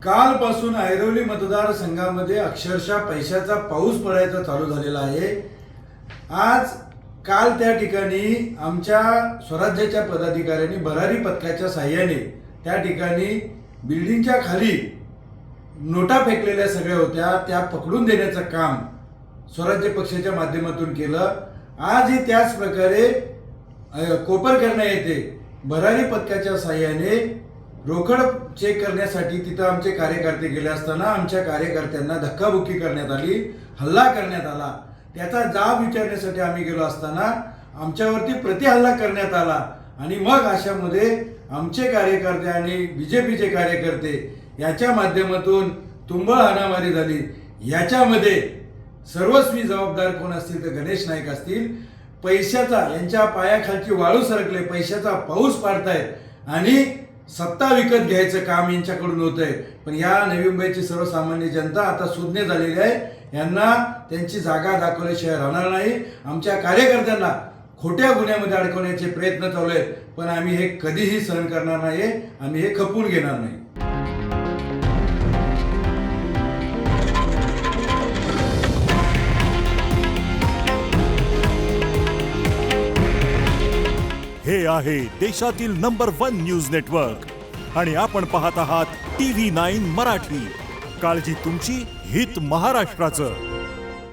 कालपासून ऐरोली मतदारसंघामध्ये अक्षरशः पैशाचा पाऊस पडायचा चालू झालेला आहे। काल त्या ठिकाणी आमच्या स्वराज्याच्या पदाधिकाऱ्यांनी भरारी पथकाच्या साहाय्याने त्या ठिकाणी बिल्डिंगच्या खाली नोटा फेकलेल्या सगळ्या होत्या त्या पकडून देण्याचं काम स्वराज्य पक्षाच्या माध्यमातून केलं। आजही त्याच प्रकारे कोपरकरणा येथे भरारी पथकाच्या साहाय्याने रोकड चेक करण्यासाठी तिथं आमचे कार्यकर्ते गेले असताना आमच्या कार्यकर्त्यांना धक्काबुक्की करण्यात आली, हल्ला करण्यात आला। त्याचा जाब विचारण्यासाठी आम्ही गेलो असताना आमच्यावरती प्रतिहल्ला करण्यात आला आणि मग अशामध्ये आमचे कार्यकर्ते आणि बीजेपीचे कार्यकर्ते याच्या माध्यमातून तुंबळ हाणामारी झाली। याच्यामध्ये सर्वस्वी जबाबदार कोण असतील तर गणेश नाईक असतील। पैशाचा यांच्या पायाखालची वाळू सरकले, पैशाचा पाऊस पाडतायत आणि सत्ता विकत घ्यायचं काम यांच्याकडून होतंय। पण या नवी मुंबईची सर्वसामान्य जनता आता सुज्ञ झालेली आहे। यांना त्यांची जागा दाखवल्याशिवाय राहणार नाही। आमच्या कार्यकर्त्यांना खोट्या गुन्ह्यामध्ये अडकवण्याचे प्रयत्न चालू आहेत, पण आम्ही हे कधीही सहन करणार नाही, आम्ही हे खपवून घेणार नाही। हे आहे देशातील नंबर 1 न्यूज नेटवर्क आणि आपण पाहत आहात TV9 मराठी। काळजी तुमची, हित महाराष्ट्राचं।